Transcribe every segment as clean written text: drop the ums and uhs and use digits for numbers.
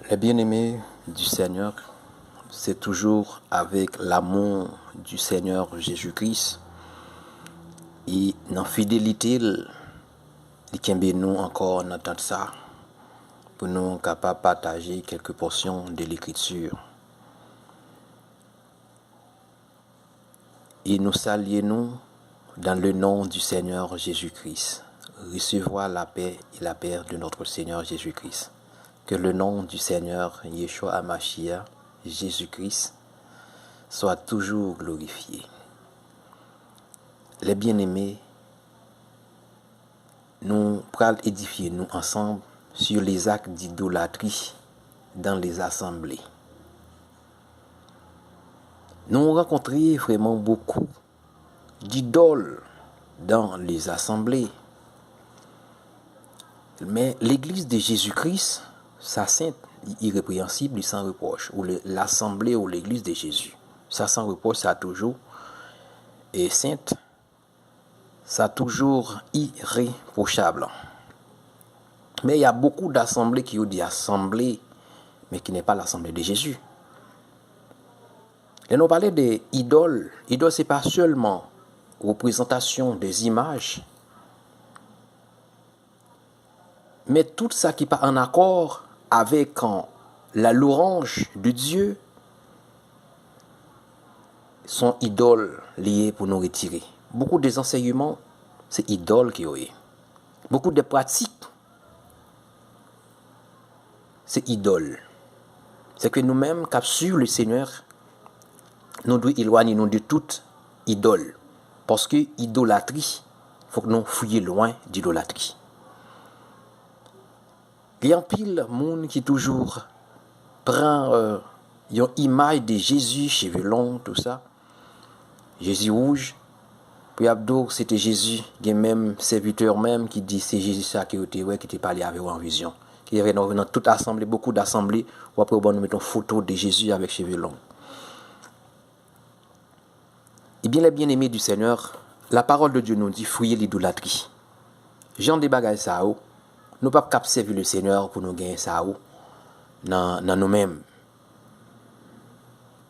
Les bien-aimés du Seigneur, c'est toujours avec l'amour du Seigneur Jésus-Christ et dans fidélité, il kembe nous encore dans tout ça pour nous capables de partager quelques portions de l'Écriture. Et nous saluons dans le nom du Seigneur Jésus-Christ. Recevoir la paix et la paix de notre Seigneur Jésus-Christ. Que le nom du Seigneur Yeshua HaMashiach, Jésus-Christ, soit toujours glorifié. Les bien-aimés, nous pourrons édifier nous ensemble sur les actes d'idolâtrie dans les assemblées. Nous rencontrons vraiment beaucoup d'idoles dans les assemblées. Mais l'Église de Jésus-Christ, sa sainte, irrépréhensible et sans reproche, ou l'assemblée ou l'Église de Jésus, ça sans reproche, ça toujours est sainte, ça toujours irréprochable. Mais il y a beaucoup d'assemblées qui ont dit assemblée, mais qui n'est pas l'assemblée de Jésus. Et nous parlons des idoles. Idoles, ce n'est pas seulement représentation des images, mais tout ça qui n'est pas en accord avec la louange de Dieu sont idoles liées pour nous retirer. Beaucoup des enseignements, c'est idoles qui ont eu. Beaucoup de pratiques, c'est idoles. C'est que nous-mêmes, cap sur le Seigneur, nous devons éloigner nous de toute idole. Parce que idolâtrie, il faut que nous fouillions loin d'idolâtrie. Il y a un pile de monde qui toujours prend une image de Jésus, cheveux longs, tout ça. Jésus rouge. Puis Abdo, c'était Jésus. Il y a même serviteur même qui dit c'est Jésus ça qui était parlé avec vous en vision. Il y avait dans toute assemblée, beaucoup d'assemblées, où après nous mettons une photo de Jésus avec cheveux longs. Eh bien, les bien-aimés du Seigneur, la parole de Dieu nous dit fouiller l'idolâtrie. Jean des bagages ça nous ne pouvons pas servir le Seigneur pour nous gagner ça dans nous-mêmes.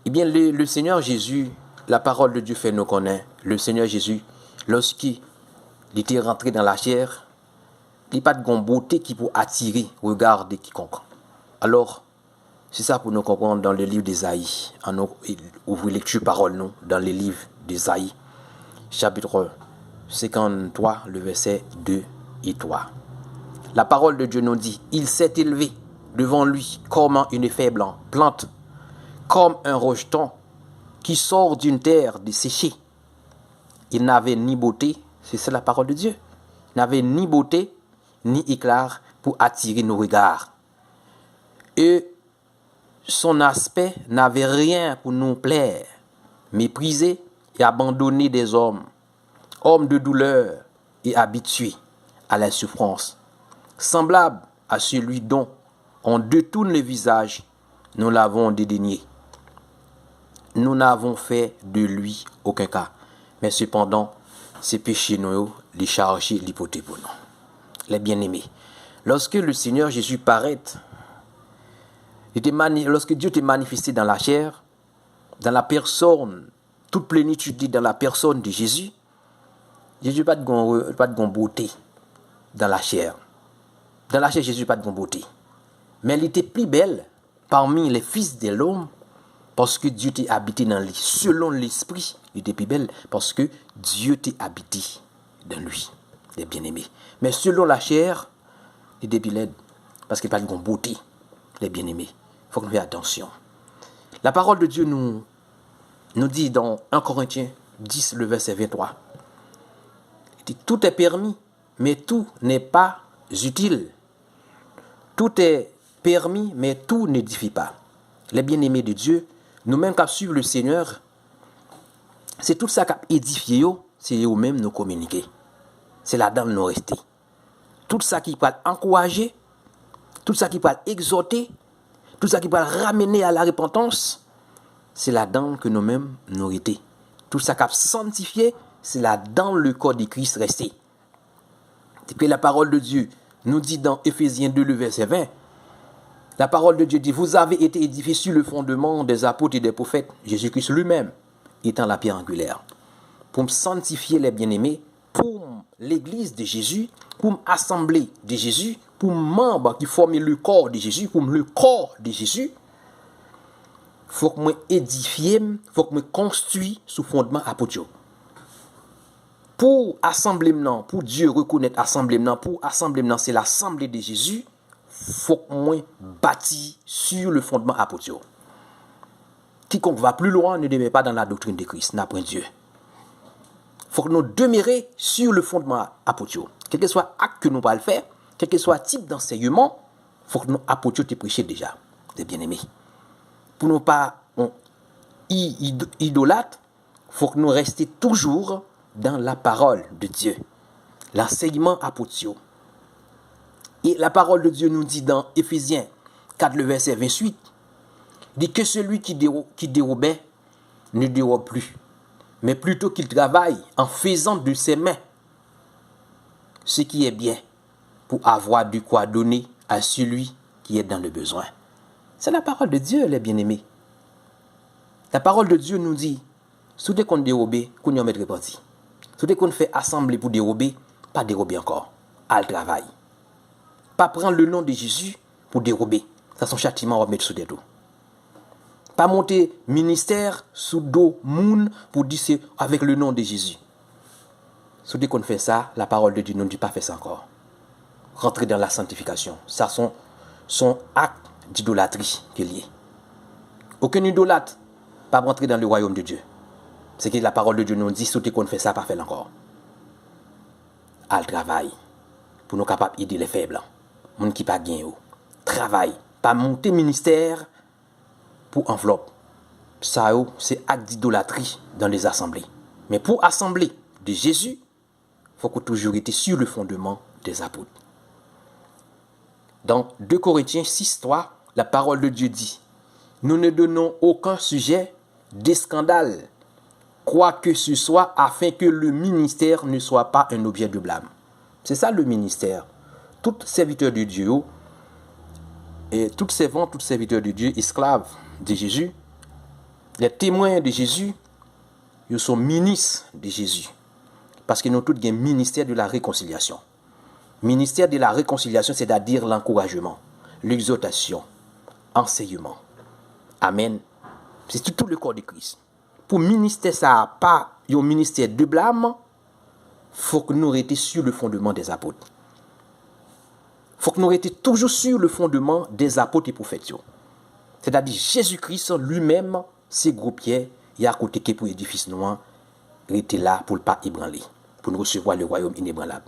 Eh bien, le Seigneur Jésus, la parole de Dieu fait nous connaître. Le Seigneur Jésus, lorsqu'il était rentré dans la chair, il n'y a pas de beauté qui peut attirer le regard de quiconque. Alors, c'est ça pour nous comprendre dans le livre d'Ésaïe. On ouvre lecture parole nous dans le livre d'Ésaïe, chapitre 53, le verset 2 et 3. La parole de Dieu nous dit, il s'est élevé devant lui comme une faible plante, comme un rejeton qui sort d'une terre desséchée. Il n'avait ni beauté, c'est ça la parole de Dieu, il n'avait ni beauté, ni éclat pour attirer nos regards. Et son aspect n'avait rien pour nous plaire, méprisé et abandonné des hommes, hommes de douleur et habitués à la souffrance. Semblable à celui dont on détourne le visage, nous l'avons dédaigné. Nous n'avons fait de lui aucun cas. Mais cependant, ses péchés nous les chargés, l'hypothèse pour nous. Les bien-aimés, lorsque le Seigneur Jésus paraît, lorsque Dieu t'est manifesté dans la chair, dans la personne, toute plénitude dans la personne de Jésus, Jésus n'a pas de beauté dans la chair. Dans la chair, Jésus n'a pas de beauté. Mais il était plus belle parmi les fils de l'homme parce que Dieu t'est habité dans lui. Selon l'esprit, il était plus belle parce que Dieu t'est habité dans lui, les bien-aimés. Mais selon la chair, il était plus laide parce qu'il n'a pas de beauté, les bien-aimés. Il faut qu'on fasse attention. La parole de Dieu nous dit dans 1 Corinthiens 10, le verset 23, il dit, tout est permis, mais tout n'est pas utile. Tout est permis, mais tout n'édifie pas. Les bien-aimés de Dieu, nous-mêmes qui suivons le Seigneur, c'est tout ça qui a édifié, c'est eux-mêmes nous communiquer. C'est là-dedans nous rester. Tout ça qui peut encourager, tout ça qui peut exhorter, tout ça qui peut ramener à la repentance, c'est là-dedans que nous-mêmes nous rester. Tout ça qui a sanctifié, c'est là-dedans le corps de Christ resté. Et puis la parole de Dieu nous dit dans Éphésiens 2, le verset 20, La parole de Dieu dit, vous avez été édifiés sur le fondement des apôtres et des prophètes, Jésus-Christ lui-même étant la pierre angulaire. Pour me sanctifier les bien-aimés, pour l'église de Jésus, pour m'assembler de Jésus, pour membres qui forment le corps de Jésus, pour le corps de Jésus, faut que moi édifier, faut que moi construire sous fondement apôtre. Pour assemblement, pour Dieu reconnaître assemblement, pour assemblement c'est l'assemblée de Jésus, faut que moi bâtir sur le fondement apôtre. Quiconque va plus loin ne demeure pas dans la doctrine de Christ, n'a point Dieu. Faut que nous demeurions sur le fondement apôtre. Quel que soit acte que nous allons faire, quel que soit type d'enseignement, faut que nous apôtres te prêcher déjà, les bien-aimés. Pour ne pas idolâtre, faut que nous restions toujours dans la parole de Dieu, l'enseignement apôtre. Et la parole de Dieu nous dit dans Éphésiens 4, le verset 28, dit que celui qui dérobait ne dérobe plus, mais plutôt qu'il travaille en faisant de ses mains ce qui est bien pour avoir de quoi donner à celui qui est dans le besoin. C'est la parole de Dieu, les bien-aimés. La parole de Dieu nous dit, si dès qu'on dérobe, qu'on y en met réparti. Si dès qu'on fait assembler pour dérober, pas dérober encore, à le travail. Pas prendre le nom de Jésus pour dérober. Ça, son châtiment, on va mettre sous des dos. Pas monter ministère sous dos moun pour dire c'est avec le nom de Jésus. Si dès qu'on fait ça, la parole de Dieu ne dit pas faire ça encore. Rentrer dans la sanctification. Ça, son acte d'idolâtrie qui est lié. Aucun idolâtre pas rentrer dans le royaume de Dieu. C'est que la parole de Dieu nous dit, si dès qu'on fait ça, pas faire encore. À le travail. Pour nous capables d'aider les faibles. Moun qui pas gain. Travail. Pas monter ministère pour enveloppe. Ça, c'est acte d'idolâtrie dans les assemblées. Mais pour assembler de Jésus, il faut que toujours été sur le fondement des apôtres. Dans 2 Corinthiens 6, 3, la parole de Dieu dit, nous ne donnons aucun sujet de scandale, quoi que ce soit, afin que le ministère ne soit pas un objet de blâme. C'est ça le ministère. Tout serviteur de Dieu, et tout servant, tout serviteur de Dieu, esclave de Jésus, les témoins de Jésus, ils sont ministres de Jésus. Parce que nous tous avons un ministère de la réconciliation. Ministère de la réconciliation, c'est-à-dire l'encouragement, l'exhortation, enseignement. Amen. C'est tout le corps de Christ. Pour ministère, ça pas un ministère de blâme, il faut que nous restions sur le fondement des apôtres. Il faut que nous restions toujours sur le fondement des apôtres et prophètes. C'est-à-dire Jésus-Christ lui-même, ses gros pieds, il y a côté qui pour l'édifice noir, il était là pour ne pas ébranler, pour nous recevoir le royaume inébranlable.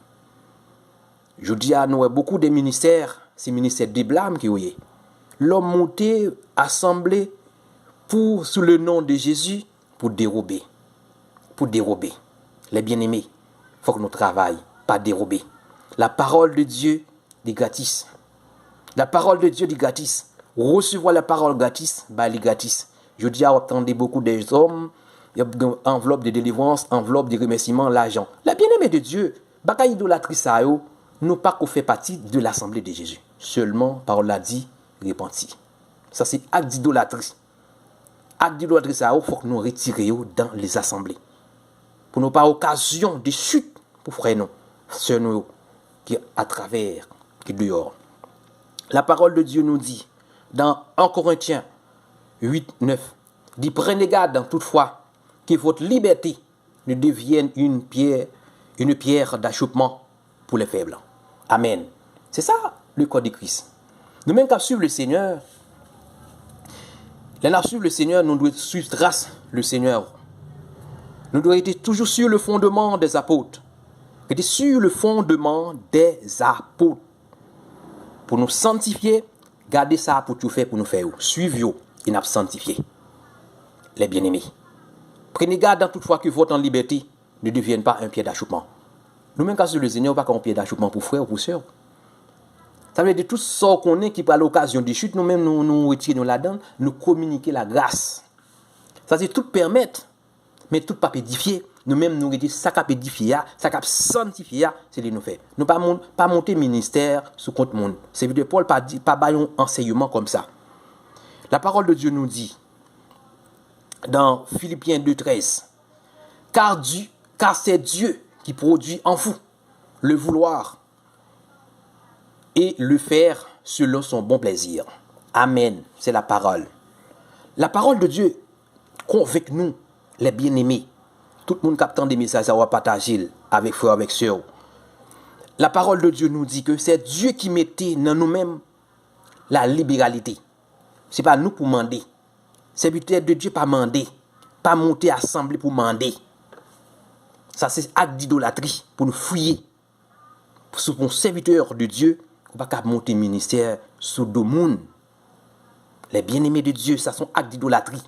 Je dis à nous, beaucoup de ministères, c'est ministère de blâme qui est. L'homme monté, assemblé, pour, sous le nom de Jésus, pour dérober. Pour dérober. Les bien-aimés, il faut que nous travaillions, pas dérober. La parole de Dieu est gratis. La parole de Dieu est gratis. Recevoir la parole gratis, bah, elle est gratis. Je dis à entendre beaucoup des hommes, il y a une enveloppe de délivrance, enveloppe de remerciement, l'argent. La bien-aimée de Dieu, baka idolâtrie ça yo, nous pas qu'on fait partie de l'assemblée de Jésus. Seulement, parole l'a dit, repenti. Ça c'est acte d'idolâtrie. Acte d'idolâtrie ça yo, faut que nous retirions dans les assemblées. Pour nous pas occasion de chute pour frères nous, sœurs nous qui à travers, qui dehors. La parole de Dieu nous dit dans 1 Corinthiens 8, 9, dit prenez garde toutefois que votre liberté ne devienne une pierre d'achoppement pour les faibles. Amen. C'est ça le corps de Christ. Nous-mêmes qui suivons le Seigneur, les suivre le Seigneur, nous devons suivre trace le Seigneur. Nous devons être toujours sur le fondement des apôtres. Être sur le fondement des apôtres. Pour nous sanctifier, garder ça pour tout faire pour nous faire. Suivez-vous et nous sanctifier. Les bien-aimés. Prenez garde toutefois que votre en liberté ne devienne pas un pied d'achoppement. Nous-mêmes, quand le Seigneur, pas un pied d'achoppement pour frères ou pour sœurs. Ça veut dire tout ce qu'on est qui, par l'occasion des chutes, nous-mêmes, nous retirons là-dedans, nous communiquer la grâce. Ça, c'est tout permettre, mais tout pas édifier, nous-mêmes, nous dit ça cap édifier, ça cap sanctifier, c'est de nous faire. Nous pas monter ministère sous compte monde. Serviteur Paul pas bailler un enseignement comme ça. La parole de Dieu nous dit, dans Philippiens 2,13, car c'est Dieu qui produit en vous le vouloir et le faire selon son bon plaisir. Amen, c'est la parole. La parole de Dieu convainc nous, les bien-aimés. Tout le monde captant des messages, ça va partager avec frère, avec sœur. La parole de Dieu nous dit que c'est Dieu qui mettait dans nous-mêmes la libéralité. Ce n'est pas nous pour demander. C'est peut-être de Dieu pas demander, pas monter assemblée pour demander. Ça, c'est acte d'idolâtrie pour nous fouiller. Pour un serviteur de Dieu, on ne peut pas monter ministère sous deux mondes. Les bien-aimés de Dieu, ça sont actes d'idolâtrie.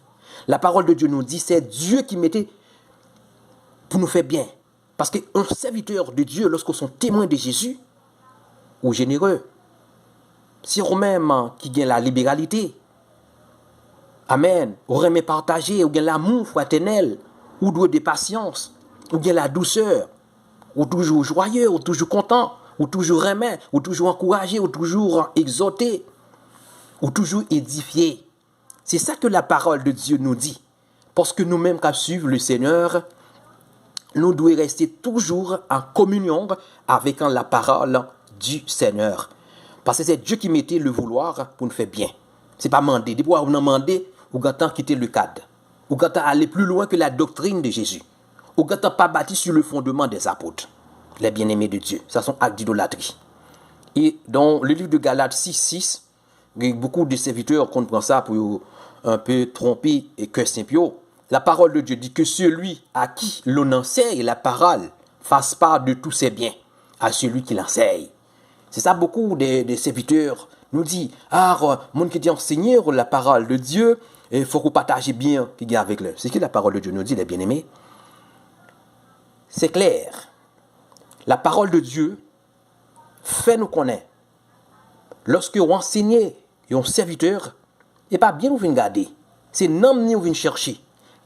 La parole de Dieu nous dit, c'est Dieu qui mettait pour nous faire bien. Parce qu'un serviteur de Dieu, lorsqu'on sont témoins de Jésus, ou généreux, si on même qui gagne la libéralité, amen, on remet partager, ou gagne l'amour fraternel, ou doit de patience, ou gagne la douceur, ou toujours joyeux, ou toujours content, ou toujours remet, ou toujours encouragé, ou toujours exhorté, ou toujours édifié. C'est ça que la parole de Dieu nous dit. Parce que nous-mêmes, quand suivons le Seigneur, nous devons rester toujours en communion avec la parole du Seigneur. Parce que c'est Dieu qui mettait le vouloir pour nous faire bien. Ce n'est pas demander. Depuis qu'on a demandé, ou quand quitter le cadre. Ou quand aller plus loin que la doctrine de Jésus. Ou quand pas bâti sur le fondement des apôtres. Les bien-aimés de Dieu. Ça sont actes d'idolâtrie. Et dans le livre de Galates 6, beaucoup de serviteurs comprennent ça pour un peu tromper et que Saint-Pierre. La parole de Dieu dit que celui à qui l'on enseigne la parole fasse part de tous ses biens à celui qui l'enseigne. C'est ça beaucoup de serviteurs nous disent. Ah, mon qui dit enseigner la parole de Dieu, il faut qu'on partage bien qui est avec lui. C'est ce que la parole de Dieu nous dit, les bien-aimés. C'est clair. La parole de Dieu fait nous connaître. Lorsque vous enseignez un serviteur, il n'est pas bien où vous garder. C'est non ni où vous chercher.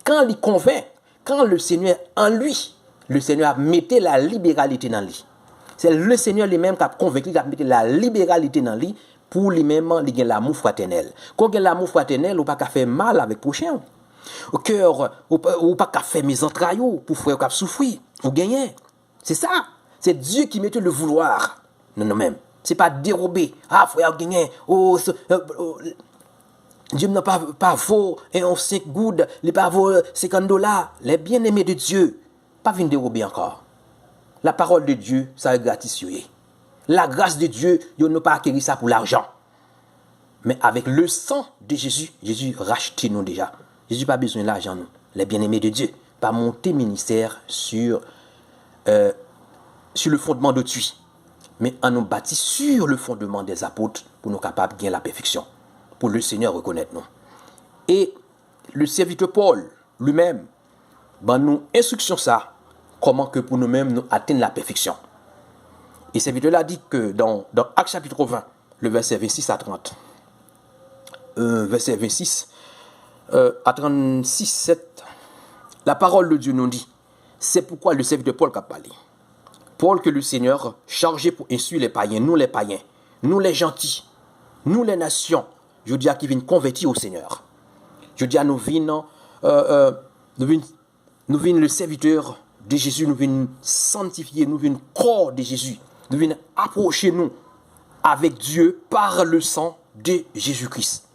Quand il convainc, quand le Seigneur en lui, le Seigneur mettait la libéralité dans lui. C'est le Seigneur lui-même qui a convaincu, qui a mis la libéralité dans lui pour lui-même, il a l'amour fraternel. Quand il a l'amour fraternel, on ne peut pas faire mal avec le prochain. Au cœur, on ne peut pas faire mes entrailles pour frère qui souffrir, ou gagner. C'est ça. C'est Dieu qui mettait le vouloir dans nous-mêmes. Ce n'est pas dérober. Ah, frère, gagner. Dieu n'a pas vaut et on 5 gouttes, il pas vaut $50. Les bien-aimés de Dieu, pas venir dérober encore. La parole de Dieu, ça est gratuit. La grâce de Dieu, il n'a pas acquis ça pour l'argent. Mais avec le sang de Jésus, Jésus rachète nous déjà. Jésus n'a pas besoin de l'argent, nous. Les bien-aimés de Dieu, pas monter ministère sur le fondement d'autrui. Mais on nous bâtit sur le fondement des apôtres pour nous capables de gagner la perfection. Pour le Seigneur reconnaître nous. Et le serviteur Paul lui-même, nous instruction ça, comment que pour nous-mêmes nous atteindre la perfection. Et le serviteur là dit que dans Actes chapitre 20, le verset 26 à 30, verset 26 à 36, 7, la parole de Dieu nous dit, c'est pourquoi le serviteur Paul a parlé. Paul que le Seigneur chargé pour instruire les païens, nous les gentils, nous les nations, je dis à qui viennent convertir au Seigneur. Je dis à nous venons le serviteur de Jésus, nous venons sanctifier, nous venons corps de Jésus, nous venons approcher nous avec Dieu par le sang de Jésus-Christ.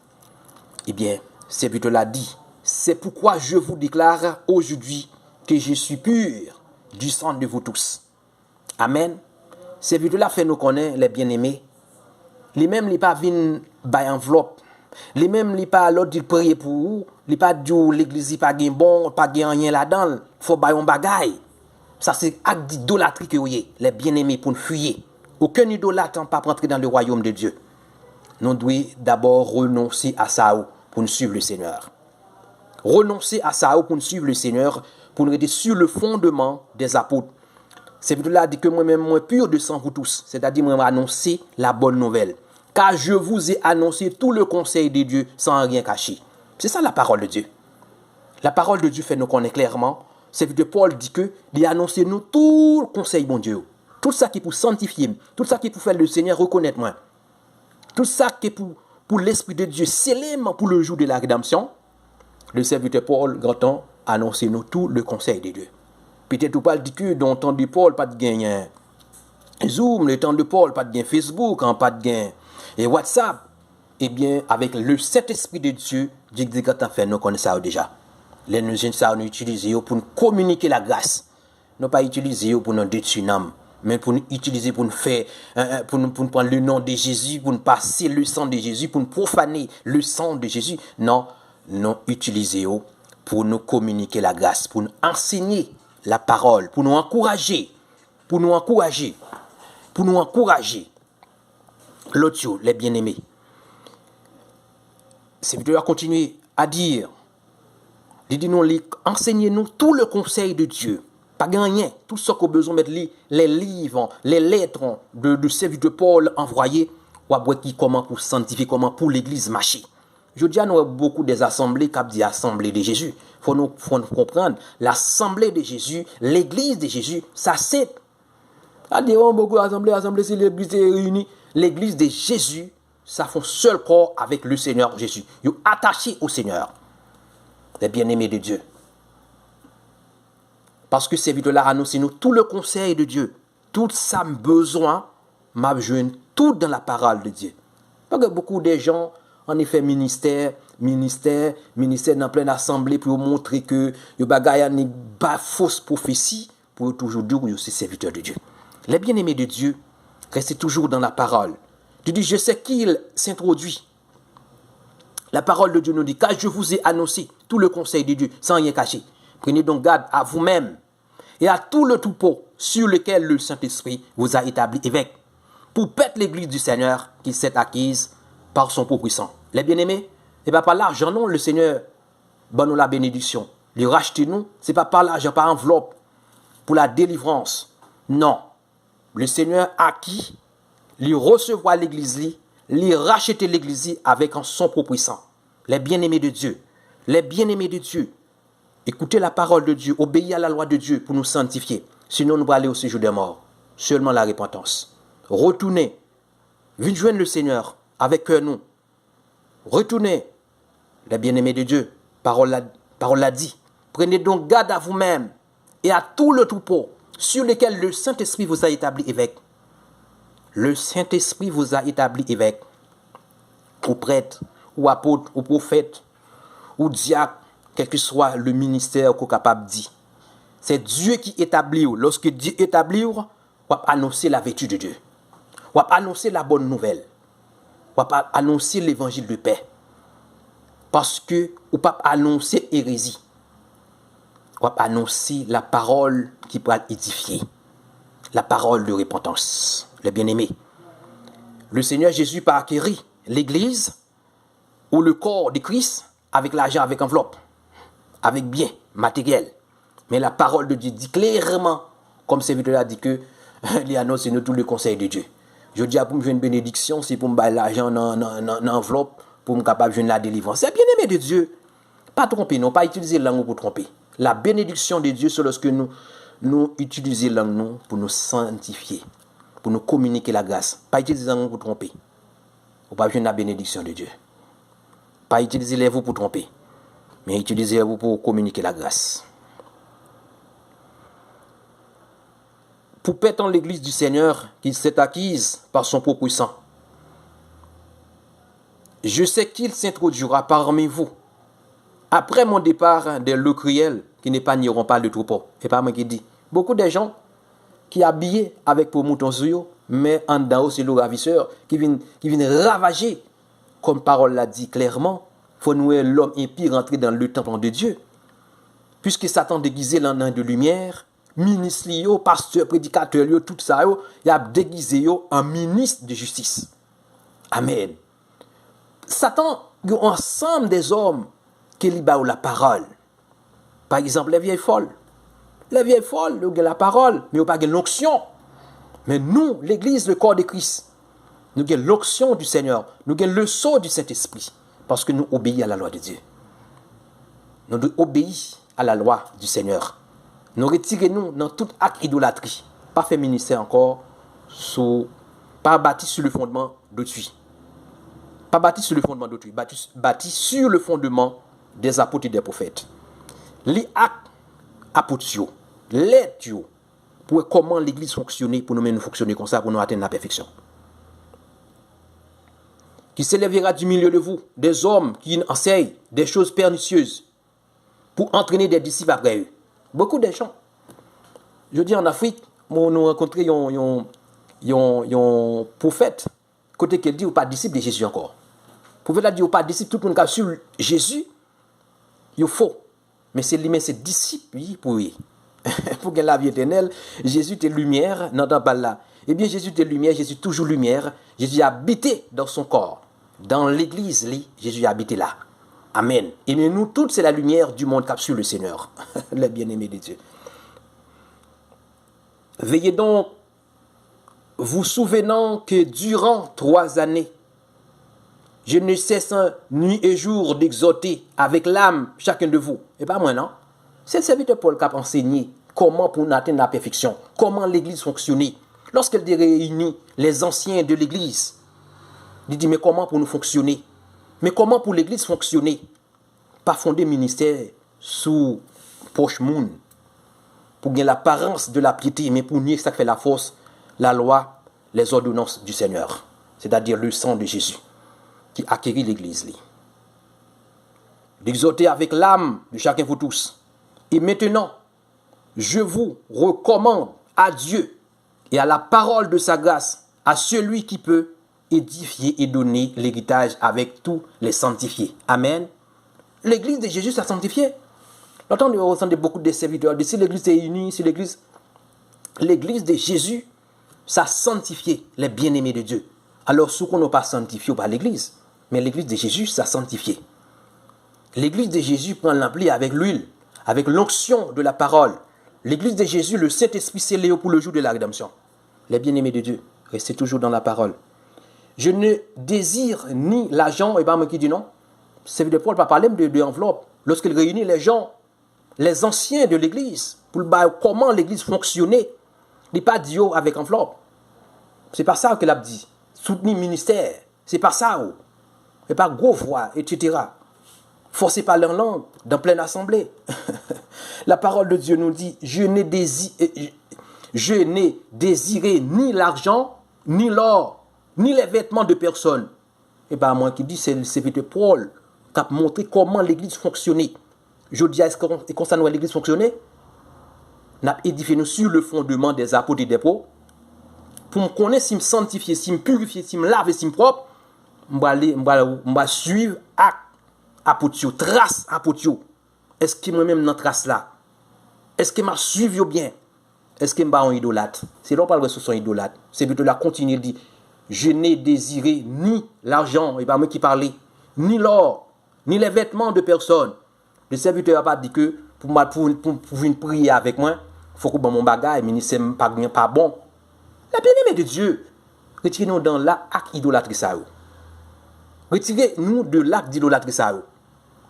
Eh bien, serviteur l'a dit, c'est pourquoi je vous déclare aujourd'hui que je suis pur du sang de vous tous. Amen. Serviteur là fait nous connaître les bien-aimés. Les mêmes les pas viennent by enveloppe. Les mêmes les pas l'autre dit prier pour vous, les pas dit l'église pas gain bon, pas gain rien là-dedans, faut bailler un bagaille. Ça c'est acte d'idolâtrie que vous avez, les bien-aimés pour nous fuir. Aucun idolâtre pas rentrer dans le royaume de Dieu. Nous devons d'abord renoncer à ça pour nous suivre le Seigneur. Renoncer à ça pour nous suivre le Seigneur, pour nous rester sur le fondement des apôtres. C'est là dit que moi-même, moi pur de sang vous tous, c'est-à-dire moi annoncer la bonne nouvelle. Car je vous ai annoncé tout le conseil de Dieu sans rien cacher. C'est ça la parole de Dieu. La parole de Dieu fait nous connaître clairement serviteur Paul dit que il a annoncé nous tout le conseil bon Dieu. Tout ça qui est pour sanctifier, tout ça qui est pour faire le Seigneur reconnaître moi. Tout ça qui est pour l'Esprit de Dieu sceller pour le jour de la rédemption. Le serviteur Paul, grand temps, a annoncé nous tout le conseil de Dieu. Peut-être ou pas dit que dans le temps de Paul, pas de gain Zoom, le temps de Paul, pas de gain Facebook, pas de gain et WhatsApp. Eh bien, avec le Saint-Esprit de Dieu, Dieu dit quand on fait, nous connaissons ça déjà. Les nous utilisons pour nous communiquer la grâce. Nous pas utiliser pour nous détruire, mais pour nous utiliser pour nous faire, pour nous prendre le nom de Jésus, pour nous passer le sang de Jésus, pour nous profaner le sang de Jésus. Non, nous utilisons pour nous communiquer la grâce, pour nous enseigner la parole, pour nous encourager, l'autre, les bien-aimés. C'est de continuer à dire, enseignez-nous tout le conseil de Dieu. Pas rien, tout ce qu'on a besoin de mettre les livres, les lettres de serviteur Paul envoyés, comment pour sanctifier, comment pour l'église marcher. Je dis à nous beaucoup des assemblées qui dit assemblée de Jésus. Faut nous comprendre, l'assemblée de Jésus, l'église de Jésus, ça c'est. Beaucoup d'assemblées, c'est l'église réunie. L'église de Jésus, ça fait un seul corps avec le Seigneur Jésus. Ils sont attachés au Seigneur, les bien-aimés de Dieu. Parce que ces vidéos-là annoncent nous tout le conseil de Dieu. Tout ça besoin, m'a besoin tout dans la parole de Dieu. Parce que beaucoup de gens, en effet, ministère dans pleine assemblée pour montrer que il y a une fausse prophétie pour toujours dire que c'est serviteur de Dieu. Les bien-aimés de Dieu, restez toujours dans la parole. Tu dis, je sais qu'il s'introduit. La parole de Dieu nous dit, car je vous ai annoncé tout le conseil de Dieu sans rien cacher. Prenez donc garde à vous-même et à tout le troupeau sur lequel le Saint-Esprit vous a établi évêque, pour paître l'église du Seigneur qui s'est acquise par son propre sang. Les bien-aimés, ce n'est pas par l'argent, non, le Seigneur donne nous la bénédiction. Le racheter nous, ce n'est pas par l'argent, par enveloppe, pour la délivrance. Non. Le Seigneur a acquis, lui recevoir l'église, lui racheter l'église avec son propre sang. Les bien-aimés de Dieu, écoutez la parole de Dieu, obéissez à la loi de Dieu pour nous sanctifier. Sinon, nous allons aller au séjour des morts. Seulement la repentance. Retournez. Venez joindre le Seigneur avec nous. Retournez. Les bien-aimés de Dieu, parole l'a dit. Prenez donc garde à vous-même et à tout le troupeau sur lequel le Saint-Esprit vous a établi évêque. Le Saint-Esprit vous a établi évêque, ou prêtre, ou apôtre, ou prophète, ou diacre, quel que soit le ministère qu'on est capable de dire. C'est Dieu qui établit. Lorsque Dieu établit, on va annoncer la vertu de Dieu. On va annoncer la bonne nouvelle. On va annoncer l'évangile de paix. Parce que on ne va pas annoncer hérésie. On va annoncer la parole qui peut édifier. La parole de repentance. Les bien-aimés. Le Seigneur Jésus a acquéri l'église ou le corps de Christ avec l'argent, avec enveloppe, avec bien matériel. Mais la parole de Dieu dit clairement, comme serviteur a dit que il annonce nous tout le conseil de Dieu. Je dis à pour me jouer une bénédiction, c'est pour me bailler l'argent dans enveloppe, pour me capable de jouer la délivrance. C'est bien-aimé de Dieu. Pas tromper, non, pas utiliser la langue pour tromper. La bénédiction de Dieu, c'est lorsque nous utilisons la langue pour nous sanctifier, pour nous communiquer la grâce. Pas utiliser la langue pour tromper. Ou pas jouer la bénédiction de Dieu. Pas utiliser les vous pour tromper, mais utiliser vous pour communiquer la grâce. Pour paître l'église du Seigneur qui s'est acquise par son propre sang. Je sais qu'il s'introduira parmi vous. Après mon départ, des loups cruels qui n'épargneront pas le troupeau. C'est pas moi qui dis. Beaucoup de gens qui habillés avec pour moutons sur eux, mais en dedans c'est le ravisseur qui viennent ravager. Comme parole l'a dit clairement, il faut nous l'homme impie rentrer dans le temple de Dieu. Puisque Satan déguisé l'an de lumière, ministre, pasteur, prédicateur, tout ça, il a déguisé en ministre de justice. Amen. Satan, il y a ensemble des hommes qui libèrent la parole. Par exemple, les vieilles folles. Les vieilles folles, ils ont la parole, mais ils n'ont pas l'onction. Mais nous, l'Église, le corps de Christ, nous avons l'onction du Seigneur, nous avons le sceau du Saint-Esprit, parce que nous obéissons à la loi de Dieu. Nous devons obéir à la loi du Seigneur. Nous retirons-nous dans tout acte idolâtrie. Pas fait ministère encore, pas bâti sur le fondement d'autrui. Pas bâti sur le fondement d'autrui, bâti sur le fondement des apôtres et des prophètes. Les actes apôtres, les tuyaux, pour comment l'église fonctionne, pour nous fonctionner comme ça, pour nous atteindre la perfection. Qui s'élèvera du milieu de vous, des hommes qui enseignent des choses pernicieuses, pour entraîner des disciples après eux. Beaucoup de gens. Je dis en Afrique, nous rencontré un prophèt, côté qu'il dit, ou pas disciple de Jésus encore. Vous pouvez la dire, ou pas disciple, tout le monde qui a sur Jésus, il faut. Mais c'est lui, mais c'est disciple, pour lui. Pour que la vie éternelle, Jésus est lumière, n'entend pas là. Eh bien, Jésus est lumière, Jésus est toujours lumière. Jésus a habité dans son corps. Dans l'église, Jésus a habité là. Amen. Et nous toutes, c'est la lumière du monde qui sur le Seigneur. Les bien-aimés de Dieu. Veillez donc, vous souvenant que durant 3 années, je ne cesse nuit et jour d'exhorter avec l'âme chacun de vous. Et pas moi, non? C'est le serviteur Paul qui a enseigné comment pour atteindre la perfection, comment l'église fonctionnait. Lorsqu'elle réunit les anciens de l'église, il dit, mais comment pour nous fonctionner? Mais comment pour l'église fonctionner? Pas fonder ministère sous poche moun, pour gagner l'apparence de la piété, mais pour nier ça qui fait la force, la loi, les ordonnances du Seigneur. C'est-à-dire le sang de Jésus qui acquérit l'église. D'exhorter avec l'âme de chacun de vous tous. Et maintenant, je vous recommande à Dieu et à la parole de sa grâce, à celui qui peut édifier et donner l'héritage avec tous les sanctifiés. Amen. L'église de Jésus s'est sanctifiée. Longtemps, nous ressentons beaucoup de serviteurs. Si l'église est unie, si l'église de Jésus, ça sanctifié les bien-aimés de Dieu. Alors, ce qu'on n'a pas sanctifié par l'église, mais l'église de Jésus, ça sanctifié. L'église de Jésus prend l'ampli avec l'huile, avec l'onction de la parole. L'église de Jésus, le Saint-Esprit scellé pour le jour de la rédemption. Les bien-aimés de Dieu, restez toujours dans la parole. Je ne désire ni l'argent, et pas moi qui dis non. C'est de Paul pas parler de enveloppe. Lorsqu'il réunit les gens, les anciens de l'église, pour comment l'église fonctionnait, il n'est pas dit avec enveloppe. C'est pas ça qu'il a dit. Soutenir le ministère, c'est pas ça. Et pas gros voix, etc. Forcé par leur langue, dans pleine assemblée. La parole de Dieu nous dit, je n'ai désiré ni l'argent, ni l'or, ni les vêtements de personne. Et bien, moi qui dis, c'est le serviteur Paul qui a montré comment l'église fonctionnait. Je dis, est-ce que concernant l'église fonctionnait? Nous avons édifié nous sur le fondement des apôtres et des pros. Pour me connaître, si me sanctifier, si me purifier, si me laver, si me propre, je vais suivre apôtre, trace apôtre. Est-ce que moi-même dans trace là? Est-ce que je suivi bien? Est-ce que je suis un idolâtre? C'est là qu'on parle de son idolâtre. C'est plutôt là continuer de dire, je n'ai désiré ni l'argent, et pas moi qui parlais, ni l'or, ni les vêtements de personne. Le serviteur n'a pas dit que pour venir prier avec moi, il faut que mon bagage, mais c'est pas bon. La bien-aimée de Dieu, retirez-nous dans l'acte idolâtrie ça. Retirez-nous de l'acte d'idolâtrie ça.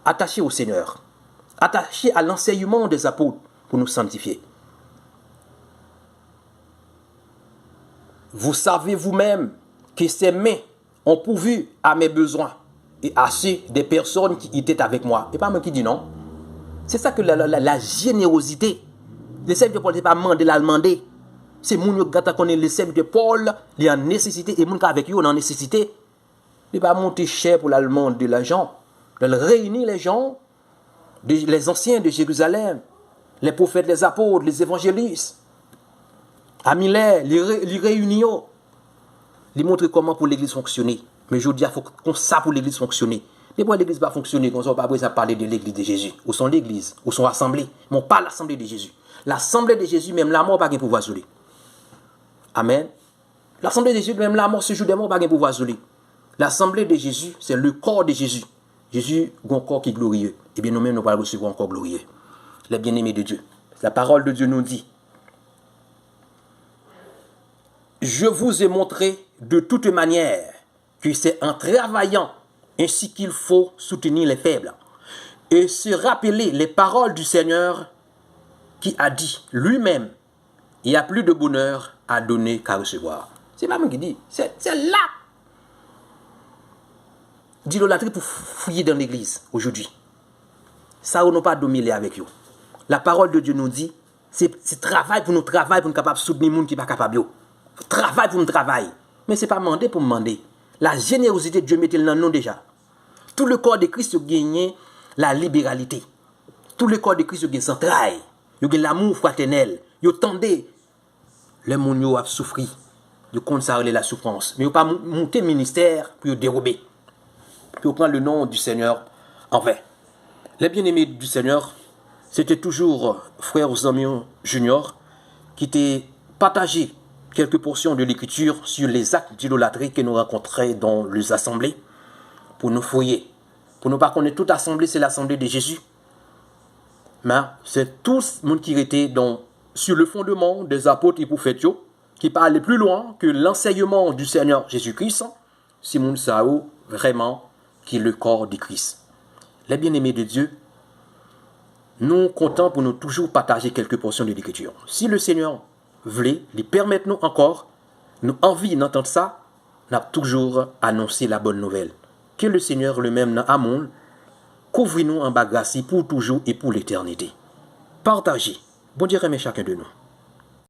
Attachez au Seigneur. Attachés à l'enseignement des apôtres pour nous sanctifier. Vous savez vous-même que ces mains ont pourvu à mes besoins et à ceux des personnes qui étaient avec moi. Et pas moi qui dis non. C'est ça que la générosité. Le serviteur Paul n'est pas mandé la demander. C'est mon gata connaît le serviteur Paul, il est en nécessité et mon avec lui on en nécessité. Il n'est pas monter cher pour la demander de l'argent. Il réunit les gens, les anciens de Jérusalem, les prophètes, les apôtres, les évangélistes. Amilè, les réunit. Il montre comment pour l'église fonctionner. Mais je dis, il faut qu'on ça pour l'église fonctionner. Mais pour l'église va fonctionner, qu'on ne va pas parler de l'église de Jésus. Où sont l'église, où sont l'assemblée. Mais pas l'assemblée de Jésus. L'assemblée de Jésus, même la mort, pas de pouvoir sur lui. Amen. L'assemblée de Jésus, même la mort, ce jour des morts, pas de pouvoir sur lui. L'assemblée de Jésus, c'est le corps de Jésus. Jésus a un corps qui est glorieux. Et bien nous-mêmes, nous allons recevoir un corps glorieux. Les bien-aimés de Dieu. La parole de Dieu nous dit, je vous ai montré de toute manière que c'est en travaillant ainsi qu'il faut soutenir les faibles et se rappeler les paroles du Seigneur. qui a dit lui-même, il y a plus de bonheur à donner qu'à recevoir. C'est pas moi qui dis, c'est là. D'idolâtrie pour fouiller dans l'église aujourd'hui. Ça, on n'a pas dominé avec eux. La parole de Dieu nous dit, c'est travail pour nous travailler, pour nous capables de soutenir les gens qui ne sont pas capables. Travail pour nous travailler. Mais ce n'est pas demander pour demander. La générosité de Dieu mettait dans nous déjà. Tout le corps de Christ a gagné la libéralité. Tout le corps de Christ a gagné son travail. Il a gagné l'amour fraternel. Il a tendu. Le monde a souffert. Il a consacré la souffrance. Mais il n'a pas monté le ministère pour le dérober. Pour prendre le nom du Seigneur en vain. Les bien-aimés du Seigneur, c'était toujours frère Zamion Junior qui était partagé quelques portions de l'écriture sur les actes d'idolâtrie que nous rencontrons dans les assemblées pour nous fouiller. Pour ne pas connaître toute assemblée, c'est l'assemblée de Jésus. Mais c'est tout le monde qui était sur le fondement des apôtres et prophètes qui parlaient plus loin que l'enseignement du Seigneur Jésus-Christ. Simon Sao, vraiment, qui est le corps du Christ. Les bien-aimés de Dieu, nous comptons pour nous toujours partager quelques portions de l'écriture. Si le Seigneur voulait, lui permettre nous encore, nous envie d'entendre ça, nous avons toujours annoncé la bonne nouvelle. Que le Seigneur lui-même dans l'amour couvre nous en bas grâce pour toujours et pour l'éternité. Partagez. Bon Dieu remet chacun de nous.